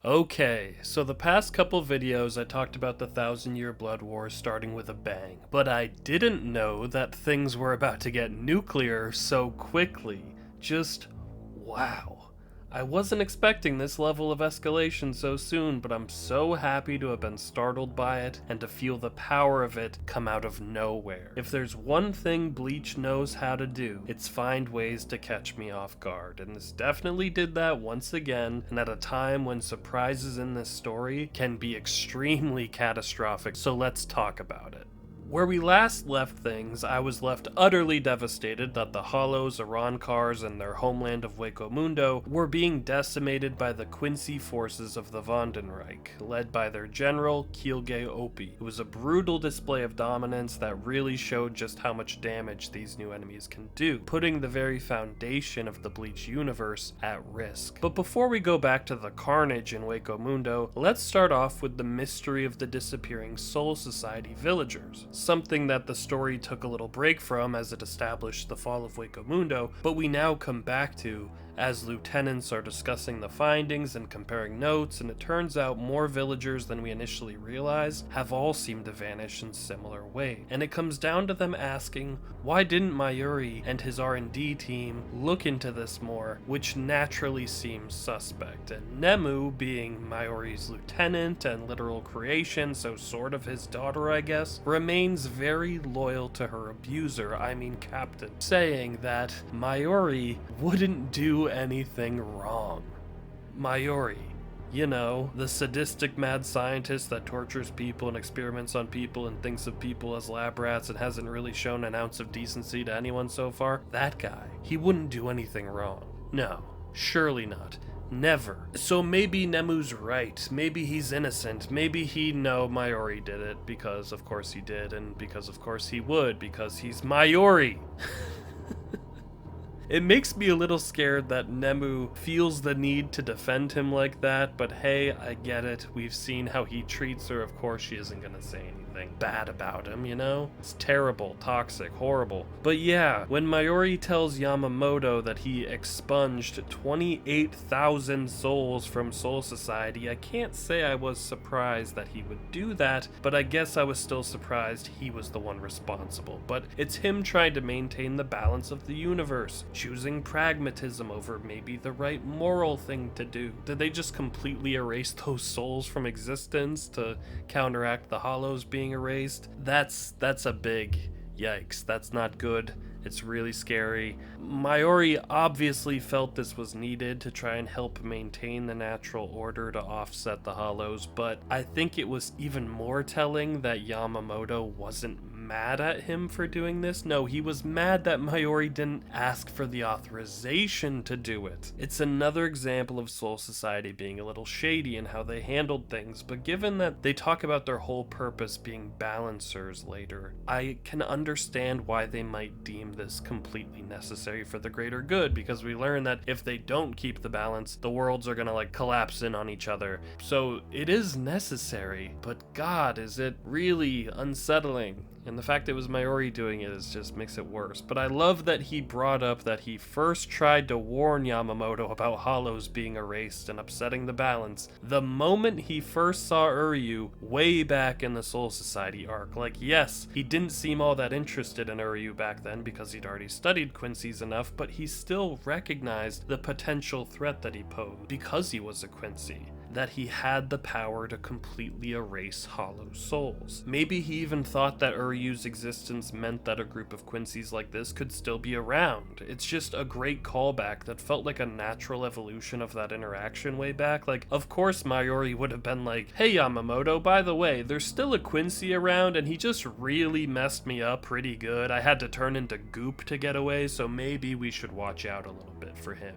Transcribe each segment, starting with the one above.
Okay, so the past couple videos I talked about the Thousand Year Blood War starting with a bang, but I didn't know that things were about to get nuclear so quickly. Just wow. I wasn't expecting this level of escalation so soon, but I'm so happy to have been startled by it and to feel the power of it come out of nowhere. If there's one thing Bleach knows how to do, it's find ways to catch me off guard, and this definitely did that once again, and at a time when surprises in this story can be extremely catastrophic, so let's talk about it. Where we last left things, I was left utterly devastated that the Hollows, Arancars, and their homeland of Hueco were being decimated by the Quincy forces of the Vondenreich, led by their general, Quilge. It was a brutal display of dominance that really showed just how much damage these new enemies can do, putting the very foundation of the Bleach universe at risk. But before we go back to the carnage in Hueco, let's start off with the mystery of the disappearing Soul Society villagers. Something that the story took a little break from as it established the fall of Hueco, but we now come back to as lieutenants are discussing the findings and comparing notes, and it turns out more villagers than we initially realized have all seemed to vanish in similar ways. And it comes down to them asking, why didn't Mayuri and his R&D team look into this more, which naturally seems suspect. And Nemu, being Mayuri's lieutenant and literal creation, so sort of his daughter I guess, remains very loyal to her abuser, captain, saying that Mayuri wouldn't do anything wrong. Mayuri, you know, the sadistic mad scientist that tortures people and experiments on people and thinks of people as lab rats and hasn't really shown an ounce of decency to anyone so far, that guy, he wouldn't do anything wrong. No, surely not. Never. So maybe Nemu's right. Maybe he's innocent. Maybe he Mayuri did it because of course he did, and because of course he would, because he's Mayuri. It makes me a little scared that Nemu feels the need to defend him like that, but hey, I get it. We've seen how he treats her. Of course she isn't gonna say anything bad about him, you know? It's terrible, toxic, horrible. But yeah, when Mayuri tells Yamamoto that he expunged 28,000 souls from Soul Society, I can't say I was surprised that he would do that, but I guess I was still surprised he was the one responsible. But it's him trying to maintain the balance of the universe, choosing pragmatism over maybe the right moral thing to do. Did they just completely erase those souls from existence to counteract the Hollows being erased? That's a big yikes. That's not good. It's really scary. Mayuri obviously felt this was needed to try and help maintain the natural order to offset the Hollows, but I think it was even more telling that Yamamoto wasn't mad at him for doing this. No, he was mad that Mayuri didn't ask for the authorization to do it. It's another example of Soul Society being a little shady in how they handled things, but given that they talk about their whole purpose being balancers later, I can understand why they might deem this completely necessary for the greater good, because we learn that if they don't keep the balance, the worlds are gonna collapse in on each other. So it is necessary, but God, is it really unsettling. And the fact it was Mayuri doing it just makes it worse. But I love that he brought up that he first tried to warn Yamamoto about Hollows being erased and upsetting the balance the moment he first saw Uryu way back in the Soul Society arc. Yes, he didn't seem all that interested in Uryu back then because he'd already studied Quincy's enough, but he still recognized the potential threat that he posed because he was a Quincy, that he had the power to completely erase Hollow souls. Maybe he even thought that Uryu's existence meant that a group of Quincy's like this could still be around. It's just a great callback that felt like a natural evolution of that interaction way back. Of course Mayuri would have been like, hey Yamamoto, by the way, there's still a Quincy around and he just really messed me up pretty good. I had to turn into goop to get away, so maybe we should watch out a little bit for him.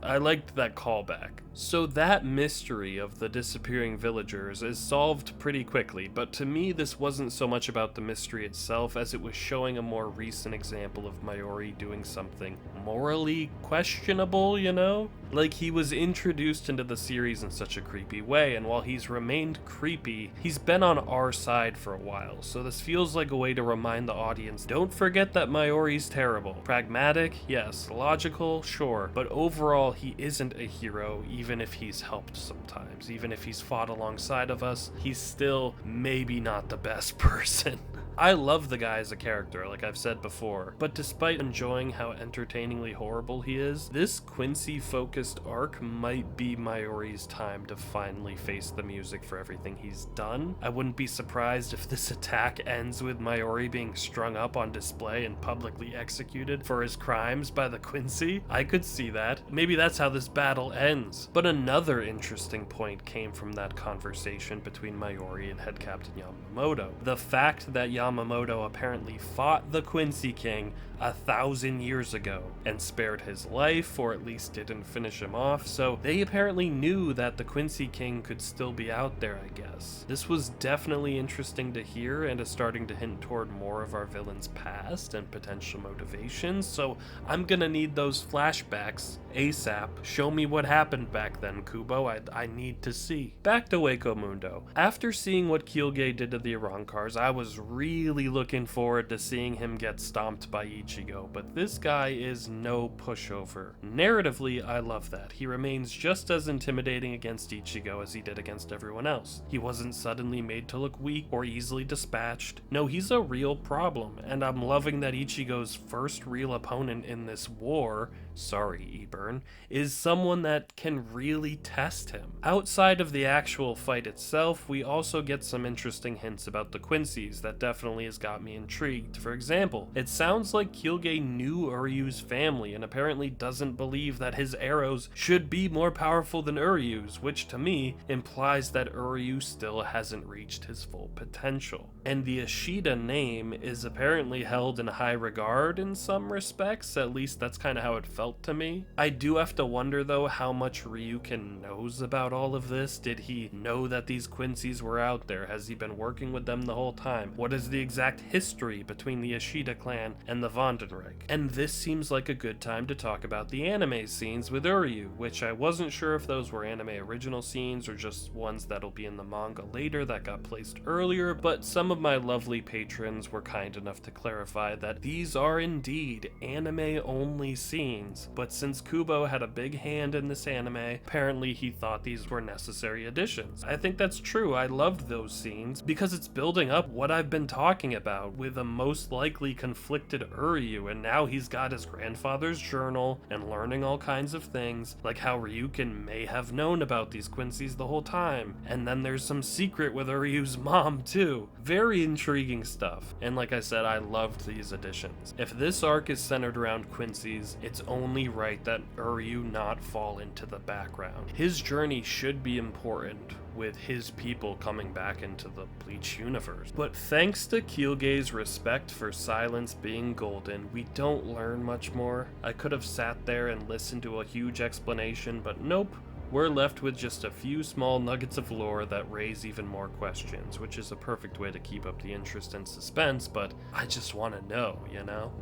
I liked that callback. So that mystery of the disappearing villagers is solved pretty quickly, but to me this wasn't so much about the mystery itself as it was showing a more recent example of Mayuri doing something morally questionable, you know? Like, he was introduced into the series in such a creepy way, and while he's remained creepy, he's been on our side for a while, so this feels like a way to remind the audience, don't forget that Mayori's terrible. Pragmatic, yes. Logical, sure. But overall, he isn't a hero, even if he's helped sometimes. Even if he's fought alongside of us, he's still maybe not the best person. I love the guy as a character, like I've said before, but despite enjoying how entertainingly horrible he is, this Quincy-focused arc might be Mayori's time to finally face the music for everything he's done. I wouldn't be surprised if this attack ends with Mayori being strung up on display and publicly executed for his crimes by the Quincy. I could see that. Maybe that's how this battle ends. But another interesting point came from that conversation between Mayori and Head Captain Yamamoto. The fact that Yamamoto apparently fought the Quincy King 1,000 years ago and spared his life, or at least didn't finish him off, so they apparently knew that the Quincy King could still be out there, I guess. This was definitely interesting to hear and is starting to hint toward more of our villain's past and potential motivations, so I'm gonna need those flashbacks ASAP. Show me what happened back then, Kubo. I need to see. Back to Hueco Mundo. After seeing what Quilge did to the Arancars, I was really looking forward to seeing him get stomped by Ichigo, but this guy is no pushover. Narratively, I love that. He remains just as intimidating against Ichigo as he did against everyone else. He wasn't suddenly made to look weak or easily dispatched. No, he's a real problem, and I'm loving that Ichigo's first real opponent in this war, sorry Eburn, is someone that can really test him. Outside of the actual fight itself, we also get some interesting hints about the Quincy's that definitely has got me intrigued. For example, it sounds like Quilge knew Uryu's family and apparently doesn't believe that his arrows should be more powerful than Uryu's, which to me implies that Uryu still hasn't reached his full potential. And the Ashida name is apparently held in high regard in some respects, at least that's kind of how it felt to me. I do have to wonder though how much Ryukin knows about all of this. Did he know that these Quincy's were out there? Has he been working with them the whole time? What is the exact history between the Ashida clan and the Vandenreich? And this seems like a good time to talk about the anime scenes with Uryu, which I wasn't sure if those were anime original scenes or just ones that'll be in the manga later that got placed earlier, but some of my lovely patrons were kind enough to clarify that these are indeed anime only scenes, but since Kubo had a big hand in this anime, apparently he thought these were necessary additions. I think that's true. I loved those scenes because it's building up what I've been talking about with a most likely conflicted Uryu, and now he's got his grandfather's journal and learning all kinds of things, like how Ryukin may have known about these Quincy's the whole time, and then there's some secret with Uryu's mom too. Very intriguing stuff, and like I said, I loved these additions. If this arc is centered around Quincy's, it's only right that Uryu not fall into the background. His journey should be important, with his people coming back into the Bleach universe. But thanks to Quilge's respect for silence being golden, we don't learn much more. I could have sat there and listened to a huge explanation, but nope. We're left with just a few small nuggets of lore that raise even more questions, which is a perfect way to keep up the interest and suspense, but I just want to know, you know?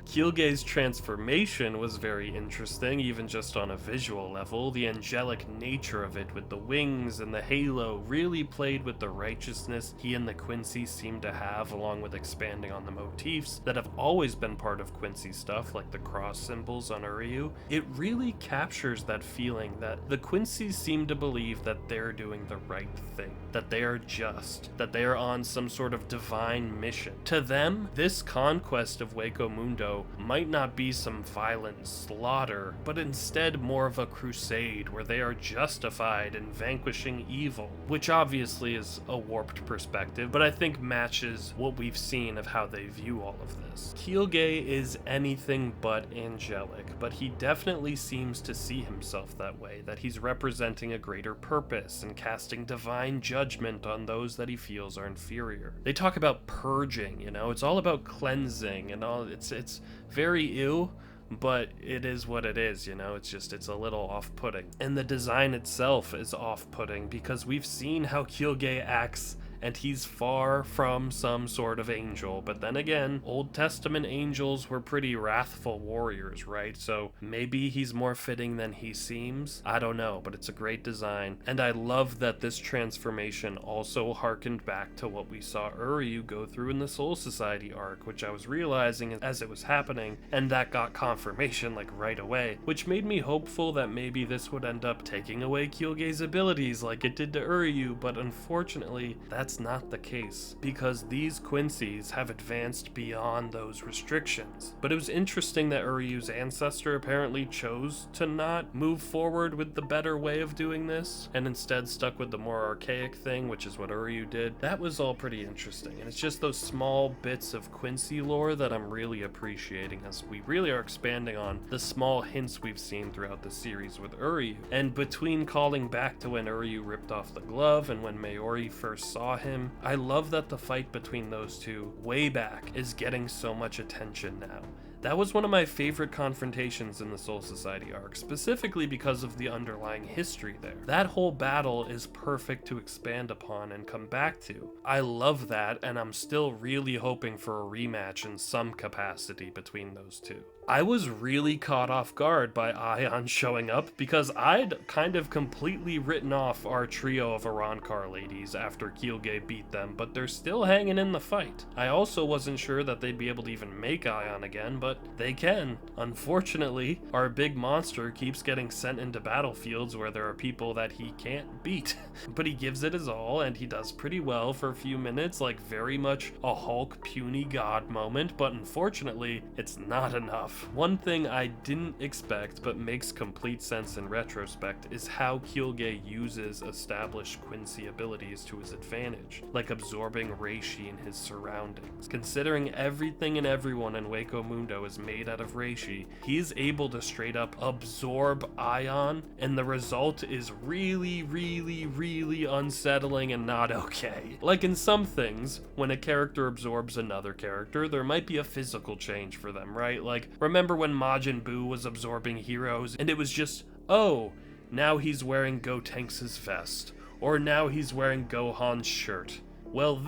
Quilge's transformation was very interesting, even just on a visual level. The angelic nature of it with the wings and the halo really played with the righteousness he and the Quincy seem to have, along with expanding on the motifs that have always been part of Quincy stuff, like the cross symbols on Uryu. It really captures that feeling that the Quincy's seem to believe that they're doing the right thing, that they are just, that they are on some sort of divine mission. To them, this conquest of Hueco Mundo might not be some violent slaughter, but instead more of a crusade where they are justified in vanquishing evil, which obviously is a warped perspective, but I think matches what we've seen of how they view all of this. Quilge is anything but angelic, but he definitely seems to see himself that way, that he's representing a greater purpose and casting divine judgment on those that he feels are inferior. They talk about purging, you know, it's all about cleansing and all. It's very ew, but it is what it is, you know, it's a little off-putting. And the design itself is off-putting because we've seen how Quilge acts and he's far from some sort of angel. But then again, Old Testament angels were pretty wrathful warriors, right? So maybe he's more fitting than he seems. I don't know, but it's a great design. And I love that this transformation also harkened back to what we saw Uryu go through in the Soul Society arc, which I was realizing as it was happening, and that got confirmation like right away, which made me hopeful that maybe this would end up taking away Quilge's abilities like it did to Uryu, but unfortunately that's not the case, because these Quincy's have advanced beyond those restrictions. But it was interesting that Uryu's ancestor apparently chose to not move forward with the better way of doing this, and instead stuck with the more archaic thing, which is what Uryu did. That was all pretty interesting, and it's just those small bits of Quincy lore that I'm really appreciating as we really are expanding on the small hints we've seen throughout the series with Uryu. And between calling back to when Uryu ripped off the glove and when Mayuri first saw him, I love that the fight between those two way back is getting so much attention now. That was one of my favorite confrontations in the Soul Society arc, specifically because of the underlying history there. That whole battle is perfect to expand upon and come back to. I love that, and I'm still really hoping for a rematch in some capacity between those two. I was really caught off guard by Aion showing up because I'd kind of completely written off our trio of Arankar ladies after Quilge beat them, but they're still hanging in the fight. I also wasn't sure that they'd be able to even make Aion again, but they can. Unfortunately, our big monster keeps getting sent into battlefields where there are people that he can't beat. But he gives it his all, and he does pretty well for a few minutes, like very much a Hulk puny god moment, but unfortunately, it's not enough. One thing I didn't expect but makes complete sense in retrospect is how Quilge uses established Quincy abilities to his advantage, like absorbing reishi in his surroundings. Considering everything and everyone in Hueco Mundo is made out of reishi, he's able to straight up absorb Aion, and the result is really, really, really unsettling and not okay. Like in some things, when a character absorbs another character, there might be a physical change for them, right? Like, remember when Majin Buu was absorbing heroes and it was just, oh, now he's wearing Gotenks' vest, or now he's wearing Gohan's shirt. Well,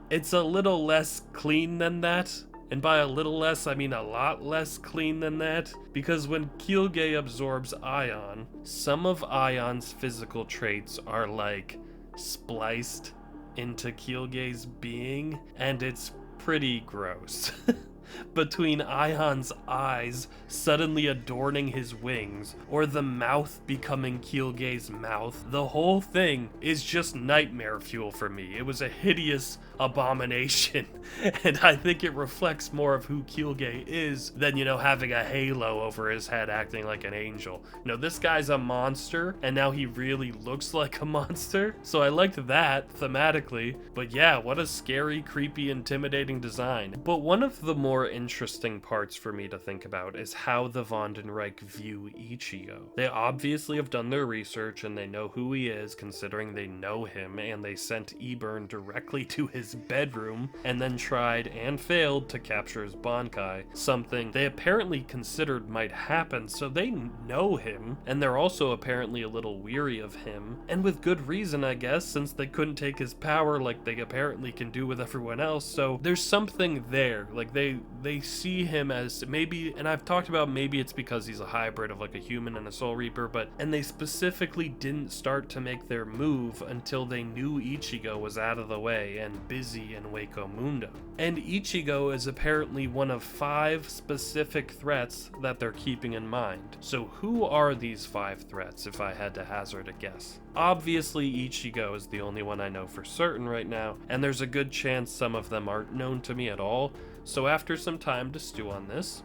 it's a little less clean than that, and by a little less I mean a lot less clean than that, because when Quilge absorbs Aion, some of Aion's physical traits are like spliced into Quilge's being, and it's pretty gross. Between Aion's eyes suddenly adorning his wings, or the mouth becoming Quilge's mouth, the whole thing is just nightmare fuel for me. It was a hideous abomination, and I think it reflects more of who Quilge is than, having a halo over his head acting like an angel. This guy's a monster, and now he really looks like a monster, so I liked that thematically. But yeah, what a scary, creepy, intimidating design. But one of the more interesting parts for me to think about is how the Vandenreich view Ichigo. They obviously have done their research and they know who he is, considering they know him, and they sent Eburn directly to his bedroom and then tried and failed to capture his Bankai, something they apparently considered might happen, so they know him, and they're also apparently a little weary of him, and with good reason, I guess, since they couldn't take his power like they apparently can do with everyone else. So there's something there, like they see him as maybe, and I've talked about maybe it's because he's a hybrid of like a human and a Soul Reaper, and they specifically didn't start to make their move until they knew Ichigo was out of the way and busy in Hueco Mundo. And Ichigo is apparently one of 5 specific threats that they're keeping in mind. So who are these 5 threats, if I had to hazard a guess? Obviously Ichigo is the only one I know for certain right now, and there's a good chance some of them aren't known to me at all. So after some time to stew on this,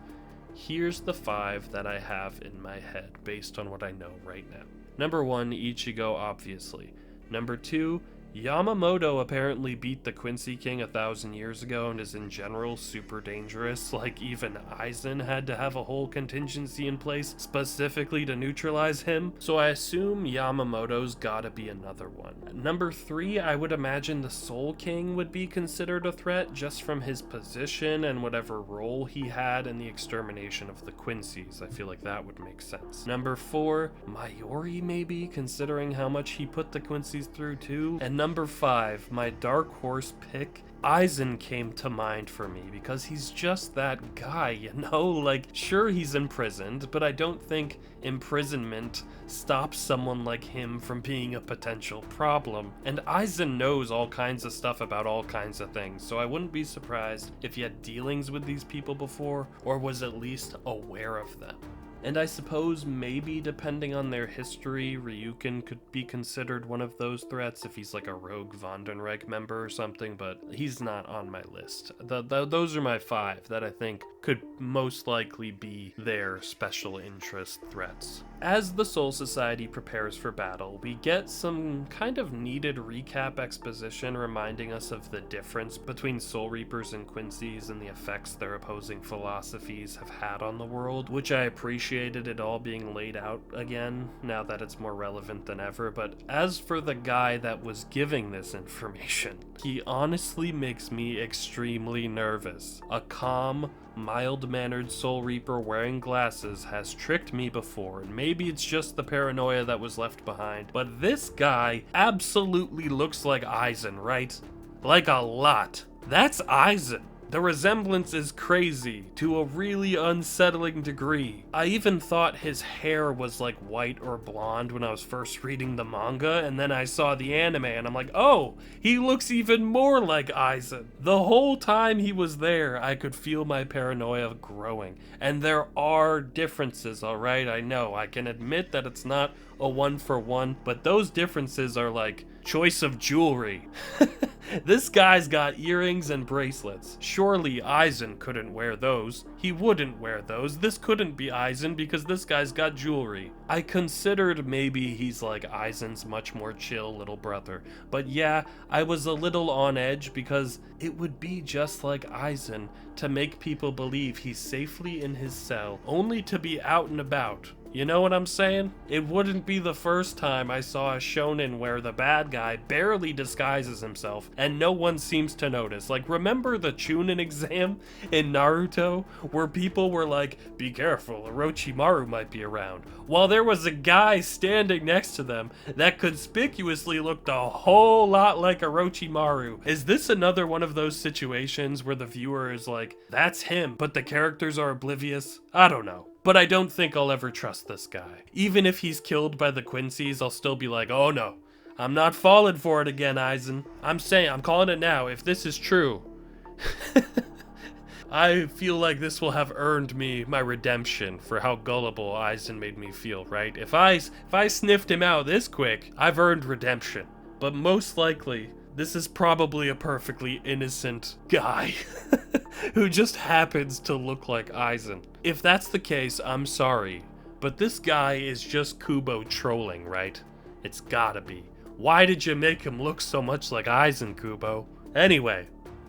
here's the 5 that I have in my head based on what I know right now. Number 1, Ichigo, obviously. Number 2, Yamamoto apparently beat the Quincy King 1,000 years ago and is in general super dangerous, like even Aizen had to have a whole contingency in place specifically to neutralize him, so I assume Yamamoto's gotta be another one. Number 3, I would imagine the Soul King would be considered a threat just from his position and whatever role he had in the extermination of the Quincy's. I feel like that would make sense. Number 4, Mayuri maybe, considering how much he put the Quincy's through too. And number 5, my dark horse pick, Aizen came to mind for me because he's just that guy, you know? Like, sure, he's imprisoned, but I don't think imprisonment stops someone like him from being a potential problem. And Aizen knows all kinds of stuff about all kinds of things, so I wouldn't be surprised if he had dealings with these people before, or was at least aware of them. And I suppose maybe, depending on their history, Ryukin could be considered one of those threats if he's like a rogue Vondenreich member or something, but he's not on my list. Those are my 5 that I think could most likely be their special interest threats. As the Soul Society prepares for battle, we get some kind of needed recap exposition reminding us of the difference between Soul Reapers and Quincy's and the effects their opposing philosophies have had on the world, which I appreciated it all being laid out again, now that it's more relevant than ever. But as for the guy that was giving this information, he honestly makes me extremely nervous. A calm, mild-mannered Soul Reaper wearing glasses has tricked me before, and maybe it's just the paranoia that was left behind, but this guy absolutely looks like Aizen, right? Like a lot. That's Aizen. The resemblance is crazy, to a really unsettling degree. I even thought his hair was like white or blonde when I was first reading the manga, and then I saw the anime and I'm like, oh, he looks even more like Aizen. The whole time he was there, I could feel my paranoia growing. And there are differences, alright? I know, I can admit that it's not a 1-for-1, but those differences are like choice of jewelry. This guy's got earrings and bracelets. Surely Aizen couldn't wear those. He wouldn't wear those. This couldn't be Aizen because this guy's got jewelry. I considered maybe he's like Aizen's much more chill little brother. But yeah, I was a little on edge because it would be just like Aizen to make people believe he's safely in his cell, only to be out and about. You know what I'm saying? It wouldn't be the first time I saw a shonen where the bad guy barely disguises himself and no one seems to notice. Like, remember the Chunin exam in Naruto where people were like, be careful, Orochimaru might be around, while there was a guy standing next to them that conspicuously looked a whole lot like Orochimaru. Is this another one of those situations where the viewer is like, that's him, but the characters are oblivious? I don't know. But I don't think I'll ever trust this guy. Even if he's killed by the Quincy's, I'll still be like, oh no, I'm not falling for it again, Aizen. I'm calling it now, if this is true. I feel like this will have earned me my redemption for how gullible Aizen made me feel, right? If I sniffed him out this quick, I've earned redemption. But most likely, this is probably a perfectly innocent guy who just happens to look like Aizen. If that's the case, I'm sorry, but this guy is just Kubo trolling, right? It's gotta be. Why did you make him look so much like Aizen, Kubo? Anyway,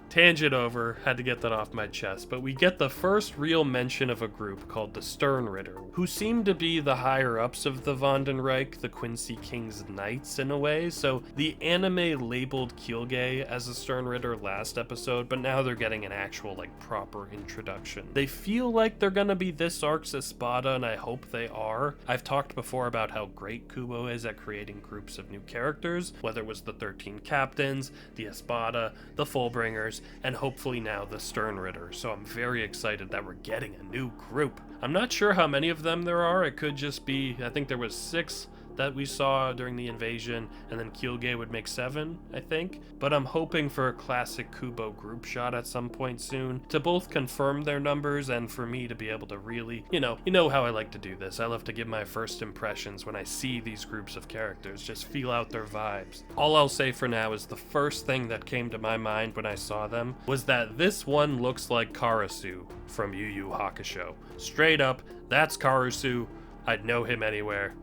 tangent over, had to get that off my chest, but we get the first real mention of a group called the Sternritter, who seem to be the higher-ups of the Vondenreich, the Quincy King's Knights in a way. So the anime labeled Quilge as a Sternritter last episode, but now they're getting an actual, like, proper introduction. They feel like they're gonna be this arc's Espada, and I hope they are. I've talked before about how great Kubo is at creating groups of new characters, whether it was the 13 Captains, the Espada, the Fullbringers, and hopefully now the Sternritter. So I'm very excited that we're getting a new group. I'm not sure how many of them there are. It could just be, I think there was 6 that we saw during the invasion, and then Quilge would make 7, I think. But I'm hoping for a classic Kubo group shot at some point soon to both confirm their numbers and for me to be able to really, you know how I like to do this. I love to give my first impressions when I see these groups of characters, just feel out their vibes. All I'll say for now is the first thing that came to my mind when I saw them was that this one looks like Karasu from Yu Yu Hakusho. Straight up, that's Karasu. I'd know him anywhere.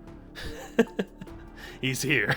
He's here.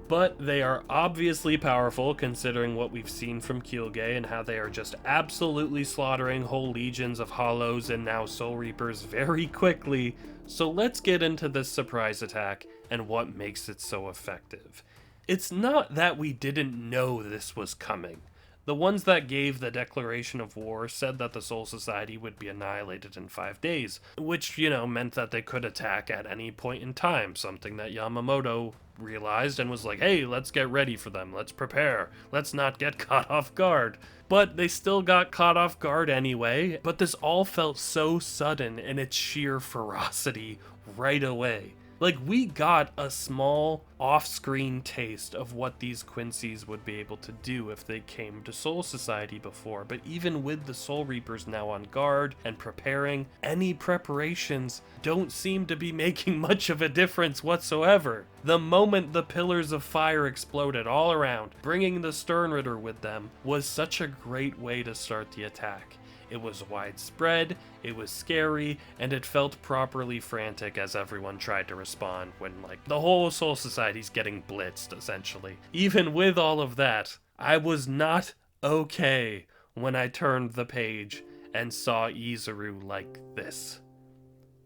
But they are obviously powerful considering what we've seen from Quilge and how they are just absolutely slaughtering whole legions of Hollows and now Soul Reapers very quickly. So let's get into this surprise attack and what makes it so effective. It's not that we didn't know this was coming. The ones that gave the declaration of war said that the Soul Society would be annihilated in 5 days, which, meant that they could attack at any point in time, something that Yamamoto realized and was like, hey, let's get ready for them. Let's prepare. Let's not get caught off guard. But they still got caught off guard anyway. But this all felt so sudden in its sheer ferocity right away. Like, we got a small off-screen taste of what these Quincy's would be able to do if they came to Soul Society before, but even with the Soul Reapers now on guard and preparing, any preparations don't seem to be making much of a difference whatsoever. The moment the pillars of fire exploded all around, bringing the Sternritter with them, was such a great way to start the attack. It was widespread, it was scary, and it felt properly frantic as everyone tried to respond when, like, the whole Soul Society's getting blitzed, essentially. Even with all of that, I was not okay when I turned the page and saw Izuru like this.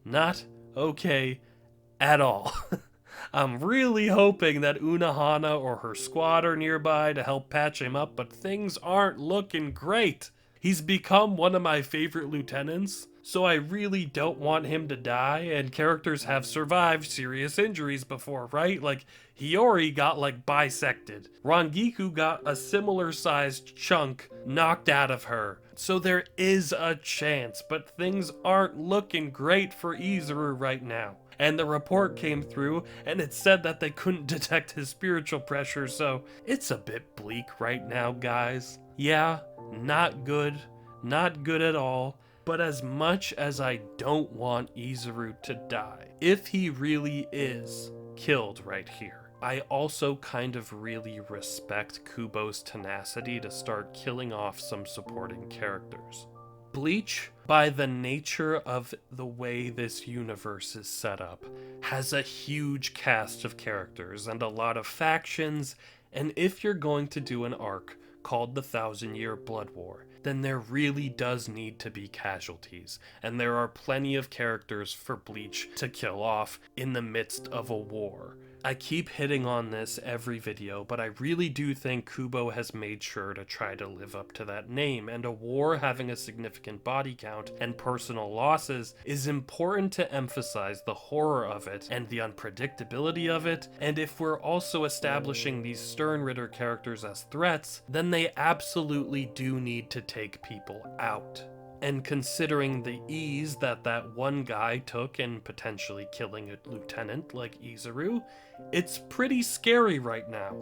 Not okay at all. I'm really hoping that Unohana or her squad are nearby to help patch him up, but things aren't looking great. He's become one of my favorite lieutenants, so I really don't want him to die, and characters have survived serious injuries before, right? Like, Hiyori got, like, bisected. Rangiku got a similar-sized chunk knocked out of her. So there is a chance, but things aren't looking great for Izuru right now. And the report came through, and it said that they couldn't detect his spiritual pressure, so it's a bit bleak right now, guys. Yeah, not good at all, but as much as I don't want Izuru to die, if he really is killed right here, I also kind of really respect Kubo's tenacity to start killing off some supporting characters. Bleach, by the nature of the way this universe is set up, has a huge cast of characters and a lot of factions, and if you're going to do an arc called the 1,000-Year Blood War, then there really does need to be casualties, and there are plenty of characters for Bleach to kill off in the midst of a war. I keep hitting on this every video, but I really do think Kubo has made sure to try to live up to that name, and a war having a significant body count and personal losses is important to emphasize the horror of it and the unpredictability of it, and if we're also establishing these Sternritter characters as threats, then they absolutely do need to take people out. And considering the ease that that one guy took in potentially killing a lieutenant like Izuru, it's pretty scary right now.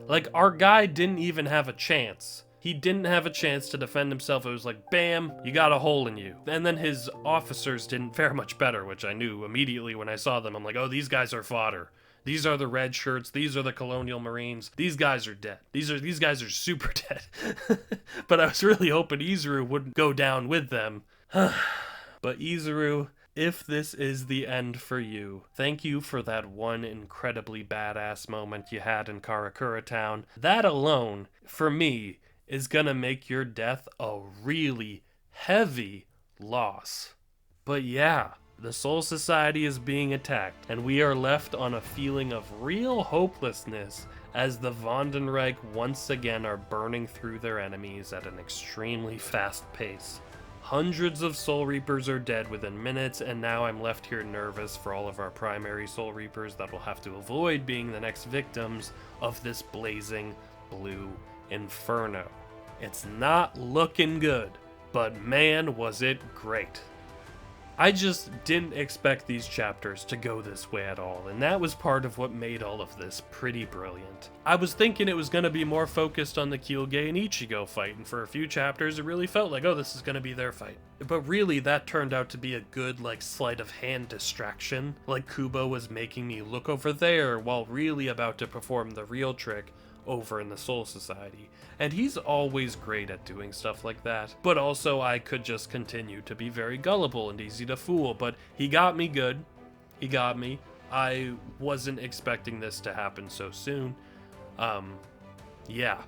Like, our guy didn't even have a chance. He didn't have a chance to defend himself. It was like, bam, you got a hole in you. And then his officers didn't fare much better, which I knew immediately when I saw them. I'm like, oh, these guys are fodder. These are the red shirts. These are the Colonial Marines. These guys are dead. These guys are super dead. But I was really hoping Izuru wouldn't go down with them. But Izuru, if this is the end for you, thank you for that one incredibly badass moment you had in Karakura Town. That alone, for me, is gonna make your death a really heavy loss. But yeah, the Soul Society is being attacked, and we are left on a feeling of real hopelessness as the Vondenreich once again are burning through their enemies at an extremely fast pace. Hundreds of Soul Reapers are dead within minutes, and now I'm left here nervous for all of our primary Soul Reapers that will have to avoid being the next victims of this blazing blue inferno. It's not looking good, but man, was it great. I just didn't expect these chapters to go this way at all, and that was part of what made all of this pretty brilliant. I was thinking it was going to be more focused on the Quilge and Ichigo fight, and for a few chapters it really felt like, oh, this is going to be their fight. But really, that turned out to be a good, like, sleight of hand distraction. Like, Kubo was making me look over there while really about to perform the real trick over in the Soul Society. And he's always great at doing stuff like that. But also, I could just continue to be very gullible and easy to fool, but he got me good. He got me. I wasn't expecting this to happen so soon. Yeah.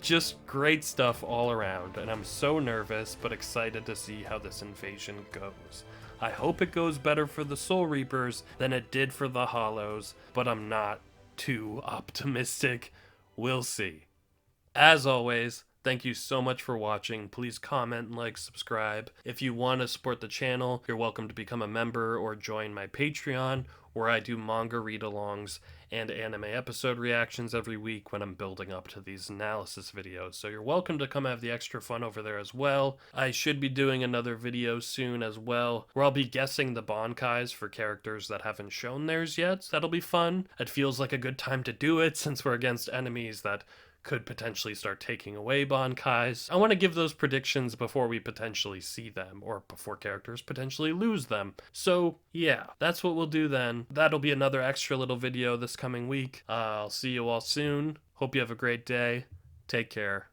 Just great stuff all around, and I'm so nervous but excited to see how this invasion goes. I hope it goes better for the Soul Reapers than it did for the Hollows, but I'm not too optimistic. We'll see. As always, thank you so much for watching. Please comment, like, subscribe. If you want to support the channel, you're welcome to become a member or join my Patreon, where I do manga read-alongs and anime episode reactions every week when I'm building up to these analysis videos. So you're welcome to come have the extra fun over there as well. I should be doing another video soon as well, where I'll be guessing the bankais for characters that haven't shown theirs yet. So that'll be fun. It feels like a good time to do it since we're against enemies that could potentially start taking away bankais. I want to give those predictions before we potentially see them, or before characters potentially lose them. So yeah, that's what we'll do then. That'll be another extra little video this coming week. I'll see you all soon. Hope you have a great day. Take care.